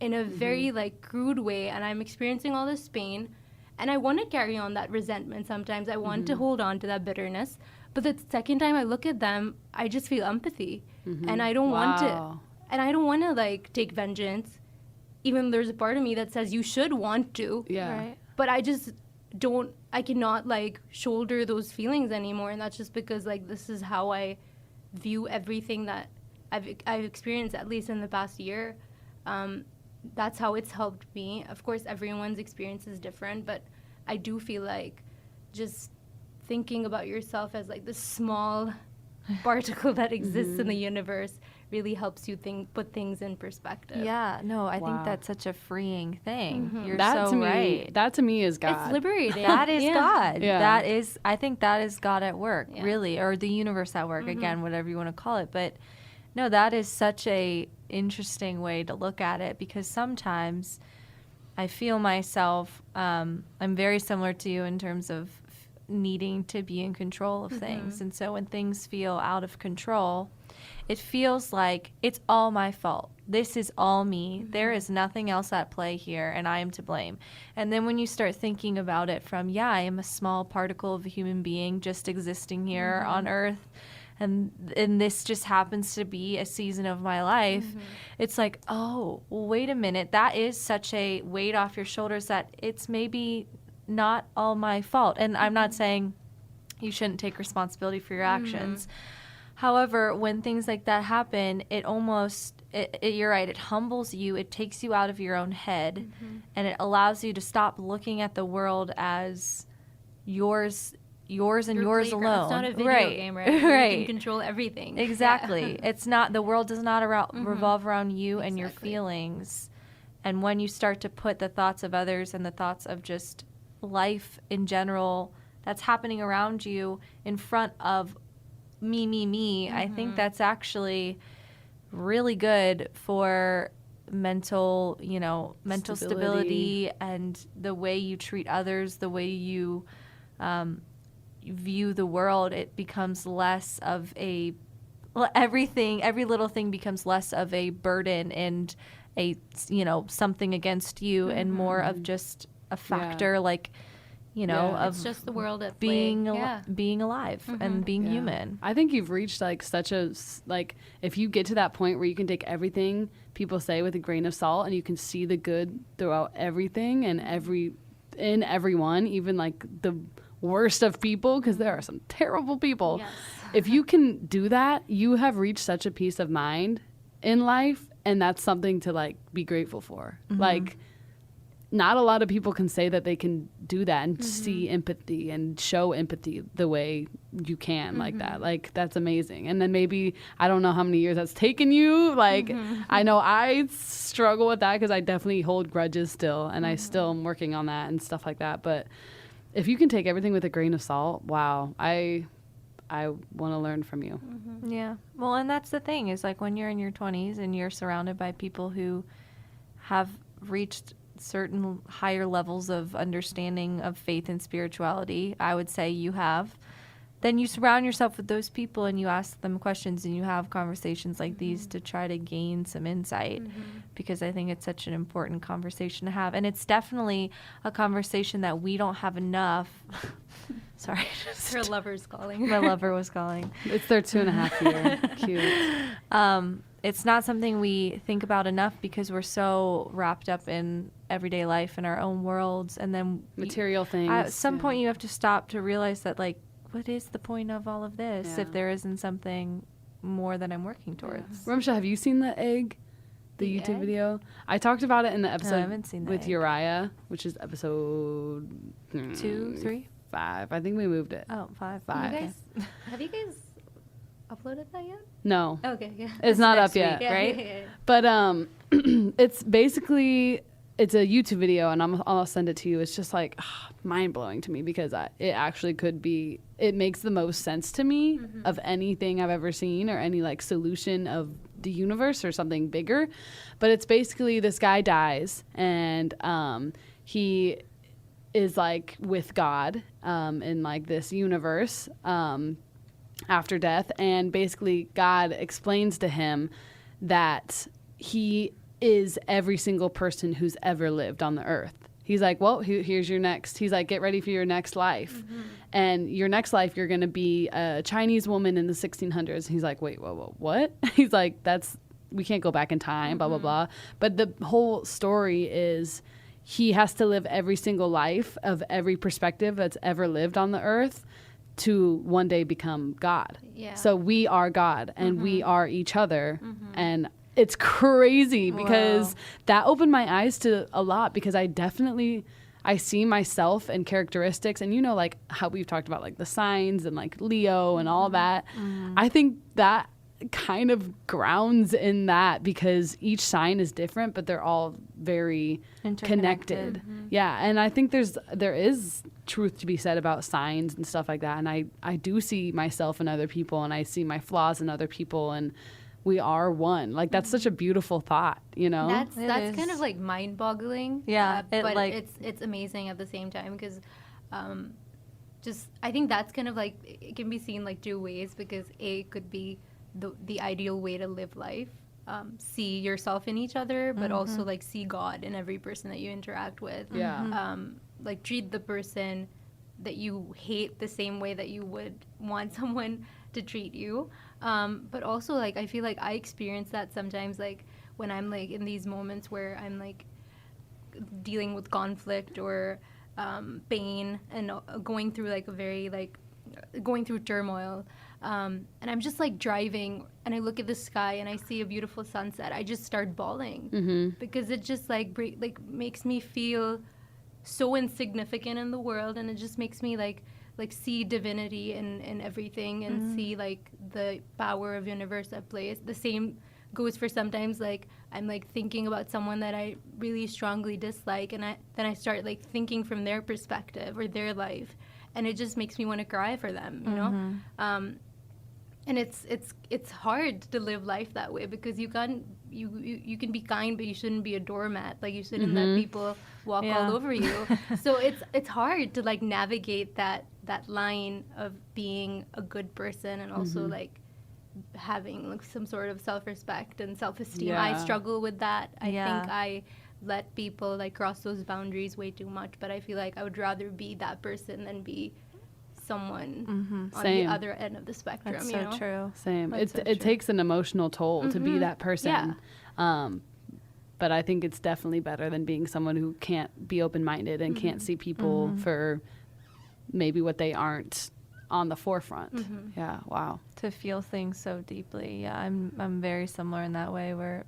in a very like crude way, and I'm experiencing all this pain, and I want to carry on that resentment. Sometimes I want to hold on to that bitterness, but the second time I look at them, I just feel empathy, and I don't want to. And I don't want to like take vengeance, even there's a part of me that says you should want to. Yeah. Right. But I just don't, I cannot like shoulder those feelings anymore. And that's just because like this is how I view everything that I've experienced, at least in the past year. That's how it's helped me. Of course, everyone's experience is different, but I do feel like just thinking about yourself as like this small particle that exists in the universe really helps you put things in perspective. Yeah, no, I Wow. think that's such a freeing thing. You're That so to me, right. that to me is God. It's liberating. That is God. Yeah. That is, I think that is God at work, Yeah. really, or the universe at work, again, whatever you want to call it. But no, that is such a interesting way to look at it, because sometimes I feel myself, I'm very similar to you in terms of needing to be in control of things. And so when things feel out of control, it feels like it's all my fault. This is all me. There is nothing else at play here, and I am to blame. And then when you start thinking about it from, I am a small particle of a human being just existing here on Earth, and this just happens to be a season of my life, it's like, oh, well, wait a minute. That is such a weight off your shoulders that it's maybe not all my fault. And I'm not saying you shouldn't take responsibility for your actions. However, when things like that happen, it almost, you're right, it humbles you, it takes you out of your own head, and it allows you to stop looking at the world as yours and Your yours playground. alone. It's not a video right. game, right? Right. You can control everything. Exactly. Yeah. It's not, the world does not revolve around you and your Exactly. feelings. And when you start to put the thoughts of others and the thoughts of just life in general that's happening around you in front of me, I think that's actually really good for mental stability and the way you treat others, the way you view the world. It becomes less of every little thing becomes less of a burden and something against you, and more of just a factor, like, of It's just the world at being play. being alive and being human. I think you've reached like such a if you get to that point where you can take everything people say with a grain of salt and you can see the good throughout everything and in everyone, even like the worst of people, because there are some terrible people. Yes. If you can do that, you have reached such a peace of mind in life, and that's something to like be grateful for. Like, not a lot of people can say that they can do that and see empathy and show empathy the way you can like that. Like, that's amazing. And then maybe, I don't know how many years that's taken you. Like, I know I struggle with that because I definitely hold grudges still, and I still am working on that and stuff like that. But if you can take everything with a grain of salt, wow, I want to learn from you. Yeah. Well, and that's the thing, is like when you're in your 20s and you're surrounded by people who have reached certain higher levels of understanding of faith and spirituality, I would say you have, then you surround yourself with those people and you ask them questions and you have conversations like these to try to gain some insight, because I think it's such an important conversation to have. And it's definitely a conversation that we don't have enough. Sorry. Her lover's calling. My lover was calling. It's their 2.5 year. Cute. It's not something we think about enough because we're so wrapped up in everyday life and our own worlds. And then Material things. at some point you have to stop to realize that, like, what is the point of all of this Yeah. if there isn't something more that I'm working towards? Rumsha, have you seen the egg? The YouTube egg? video? I talked about it in the episode haven't seen the with egg. Uriah, which is episode 2, 3? 5. I think we moved it. Oh, 5. Five. You guys, have you guys uploaded that yet? No. Okay, yeah. It's not next up yet. week, right? Yeah. But it's basically, it's a YouTube video, and I'll send it to you. It's just like mind blowing to me because it actually could be. It makes the most sense to me of anything I've ever seen, or any like solution of the universe or something bigger. But it's basically this guy dies, and he is like with God in like this universe after death, and basically God explains to him that he is every single person who's ever lived on the earth. He's like, well, here's your next. He's like, get ready for your next life. And your next life, you're going to be a Chinese woman in the 1600s. He's like, wait, whoa, what? He's like, we can't go back in time, blah, blah, blah. But the whole story is he has to live every single life of every perspective that's ever lived on the earth to one day become God. Yeah. So we are God, and we are each other. And it's crazy because that opened my eyes to a lot, because I see myself and characteristics, and like how we've talked about like the signs and like Leo and all that. I think that kind of grounds in that, because each sign is different, but they're all very connected. Yeah. And I think there is truth to be said about signs and stuff like that. And I do see myself in other people, and I see my flaws in other people, and we are one. Like, that's such a beautiful thought, That's is. kind of like mind-boggling. Yeah, but like- it's amazing at the same time, because I think that's kind of like, it can be seen like two ways, because it could be the ideal way to live life. See yourself in each other, but also like see God in every person that you interact with. Yeah. Like treat the person that you hate the same way that you would want someone to treat you. But also, like, I feel like I experience that sometimes, like when I'm like in these moments where I'm like dealing with conflict or pain, and going through like a very like going through turmoil, and I'm just like driving, and I look at the sky and I see a beautiful sunset, I just start bawling because it just like makes me feel so insignificant in the world, and it just makes me like see divinity in everything, and see like the power of universe at play. The same goes for sometimes like I'm like thinking about someone that I really strongly dislike, and then I start like thinking from their perspective or their life, and it just makes me want to cry for them, you know. And it's hard to live life that way, because you can be kind, but you shouldn't be a doormat. Like, you shouldn't let people walk all over you. So it's hard to like navigate that line of being a good person and also like having like some sort of self-respect and self-esteem. I struggle with that. I think I let people like cross those boundaries way too much, but I feel like I would rather be that person than be someone on the other end of the spectrum. That's you know? true. Same. It takes an emotional toll to be that person. But I think it's definitely better than being someone who can't be open-minded and can't see people for maybe what they aren't on the forefront. Yeah. Wow. To feel things so deeply. Yeah, I'm very similar in that way, where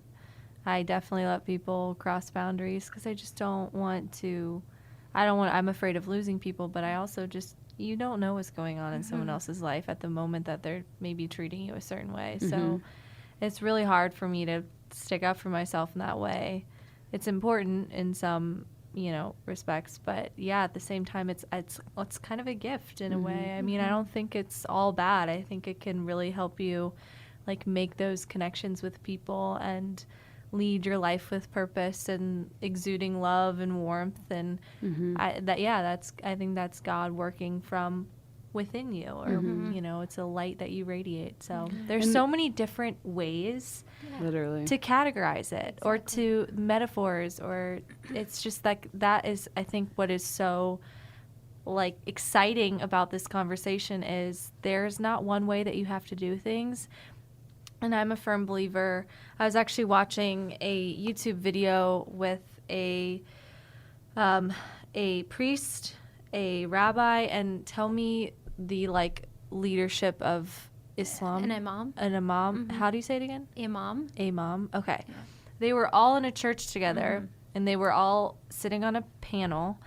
I definitely let people cross boundaries because I just don't want to. I'm afraid of losing people, but I also just, you don't know what's going on in someone else's life at the moment that they're maybe treating you a certain way. So it's really hard for me to stick up for myself in that way. It's important in some, respects, but yeah, at the same time, it's kind of a gift in a way. I mean, I don't think it's all bad. I think it can really help you like make those connections with people and lead your life with purpose and exuding love and warmth, and I think that's God working from within you, or it's a light that you radiate. So there's so many different ways literally to categorize it, or to metaphors, or it's just like that is, I think, what is so like exciting about this conversation is there's not one way that you have to do things. And I'm a firm believer. I was actually watching a YouTube video with a priest, a rabbi, and tell me the like leadership of Islam. An imam. An imam. How do you say it again? Imam. Imam. Okay. Yeah. They were all in a church together, and they were all sitting on a panel,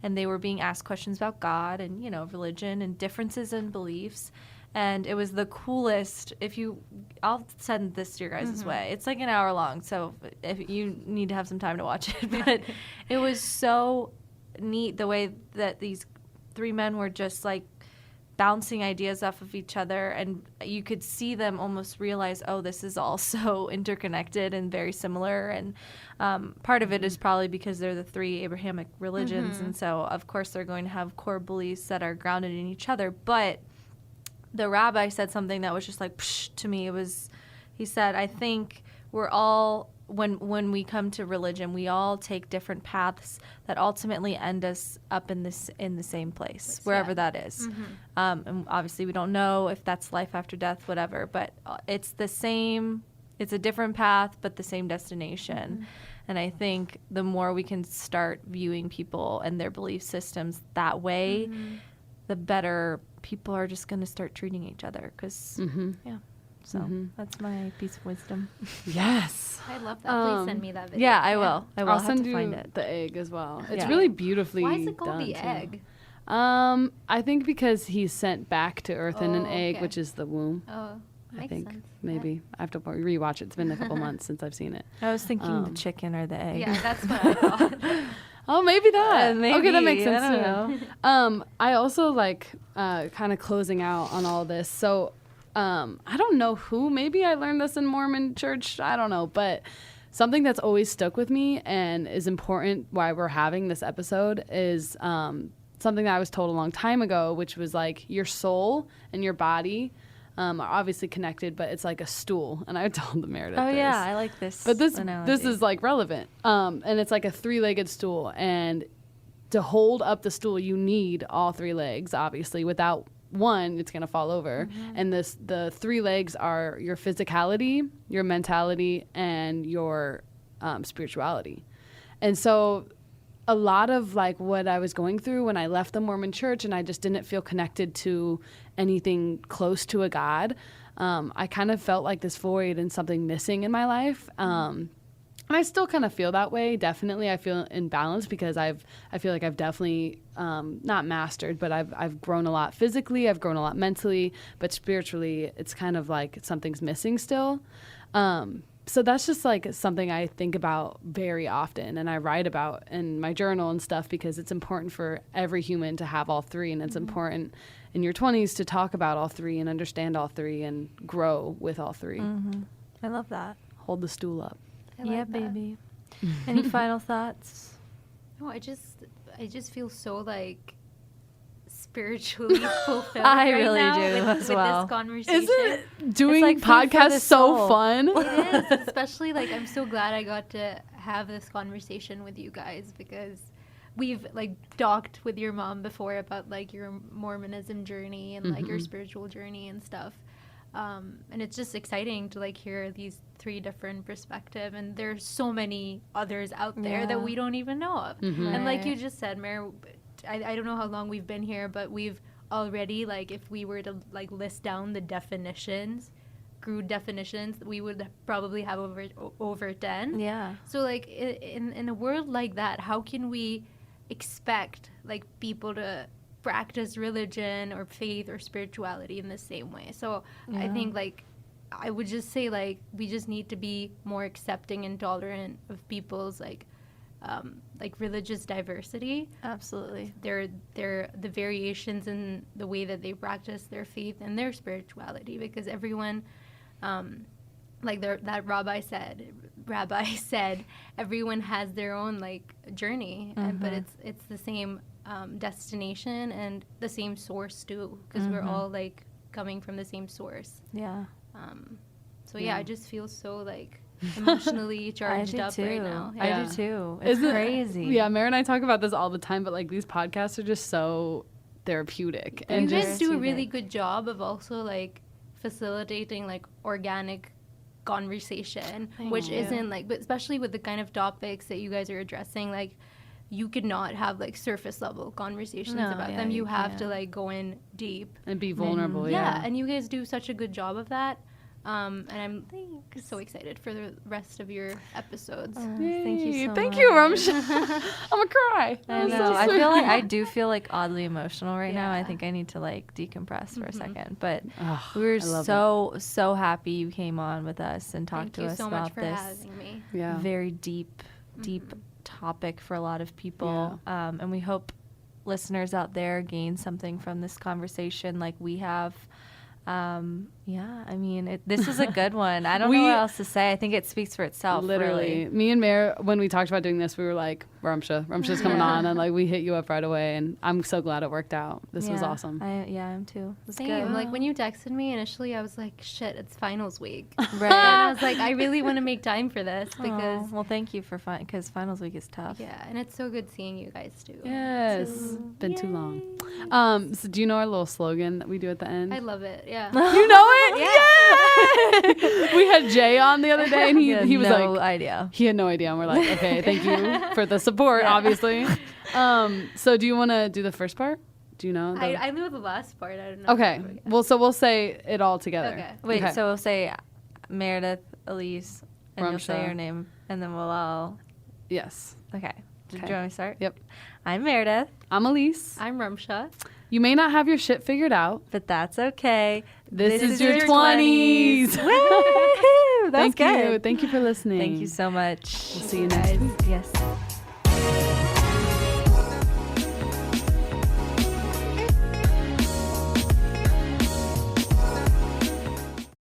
and they were being asked questions about God and, religion and differences in beliefs. And it was the coolest. I'll send this to your guys' way. It's like an hour long, so if you need to have some time to watch it. But it was so neat the way that these three men were just like bouncing ideas off of each other, and you could see them almost realize, oh, this is all so interconnected and very similar. And part of it is probably because they're the three Abrahamic religions, and so of course they're going to have core beliefs that are grounded in each other. But the rabbi said something that was just like, psh, to me. He said, I think we're all, when we come to religion, we all take different paths that ultimately end us up in the same place, wherever that is. And obviously we don't know if that's life after death, whatever, but it's a different path, but the same destination. And I think the more we can start viewing people and their belief systems that way, the better people are just going to start treating each other. Because, so that's my piece of wisdom. Yes. I love that. Please send me that video. Yeah, I will. I'll have send to you find it. the egg as well. It's really beautifully Why is it called done the too. egg? I think because he's sent back to Earth in an egg, which is the womb. Oh, I think sense. Maybe I have to rewatch it. It's been a couple months since I've seen it. I was thinking the chicken or the egg. Yeah, that's what I thought. Oh, maybe that. Maybe. Okay, that makes sense. I don't know. I also like kind of closing out on all this. So I don't know who. Maybe I learned this in Mormon church. I don't know, but something that's always stuck with me and is important why we're having this episode is something that I was told a long time ago, which was like your soul and your body are obviously connected, but it's like a stool. And I told the Meredith Oh this. yeah, I like this. But this analogy. is like relevant. And it's like a 3-legged stool, and to hold up the stool you need all 3 legs. Obviously, without one, it's gonna fall over. And the 3 legs are your physicality, your mentality, and your spirituality. And so a lot of like what I was going through when I left the Mormon church and I just didn't feel connected to anything close to a God. I kind of felt like this void and something missing in my life. And I still kind of feel that way. Definitely, I feel imbalanced because I feel like I've definitely not mastered, but I've grown a lot physically. I've grown a lot mentally, but spiritually, it's kind of like something's missing still. So that's just like something I think about very often, and I write about in my journal and stuff because it's important for every human to have all three, and it's important in your 20s to talk about all three and understand all three and grow with all three. I love that. Hold the stool up. Yeah, baby. Any final thoughts? No, I just feel so like spiritually fulfilled. I right really now do with as well. this conversation. Isn't doing like food for podcasts the so soul. fun? It is, especially like I'm so glad I got to have this conversation with you guys because we've like talked with your mom before about like your Mormonism journey and like your spiritual journey and stuff. And it's just exciting to like hear these 3 different perspectives, and there's so many others out there that we don't even know of. And like you just said, Mare, I don't know how long we've been here, but we've already, like, if we were to like list down the definitions, crude definitions, we would probably have over 10. Yeah. So like in a world like that, how can we expect like people to practice religion or faith or spirituality in the same way? So I think like I would just say like we just need to be more accepting and tolerant of people's like religious diversity. Absolutely. They're the variations in the way that they practice their faith and their spirituality, because everyone that rabbi said everyone has their own like journey, but it's the same destination and the same source too, because we're all like coming from the same source. Yeah. So I just feel so like emotionally charged up too. right now. I do too. It's crazy. Yeah, Mare and I talk about this all the time, but like these podcasts are just so therapeutic. And you just guys do a really good job of also like facilitating like organic conversation, which isn't like, but especially with the kind of topics that you guys are addressing, like you could not have like surface level conversations about them. You have to like go in deep and be vulnerable. And you guys do such a good job of that. And I'm so excited for the rest of your episodes. Thank you so much. Thank you, Remsha. I'm gonna cry. I know. I do feel like oddly emotional right now. I think I need to like decompress for a second. But we were so happy you came on with us and talked to us about this having me. very deep topic for a lot of people. And we hope listeners out there gain something from this conversation like we have. I mean, this is a good one. I don't know what else to say. I think it speaks for itself. Literally. Really. Me and Mare, when we talked about doing this, we were like, Remsha's coming on, and like we hit you up right away, and I'm so glad it worked out. This was awesome. I am too. It was Same. good. Like when you texted me initially, I was like, shit, it's finals week. Right. And I was like, I really want to make time for this because. Well, thank you for because finals week is tough. Yeah, and it's so good seeing you guys too. Yes. Been too long. So do you know our little slogan that we do at the end? I love it. Yeah. You know it? Yeah. We had Jay on the other day, and he was no like, idea. He had no idea, and we're like, okay, thank you for the support, obviously. So do you want to do the first part? Do you know? I knew the last part. I don't know. Okay. Well, so we'll say it all together. Okay. Wait, Okay. so we'll say Meredith, Elise, and you'll say Remsha. your name, and then we'll all. Yes. Okay. Do you Okay. want me to start? Yep. I'm Meredith, I'm Elise. I'm Remsha. You may not have your shit figured out. but that's okay. This is your 20s. Woo! That's Thank good. you. Thank you for listening. Thank you so much. We'll see you next week. Yes.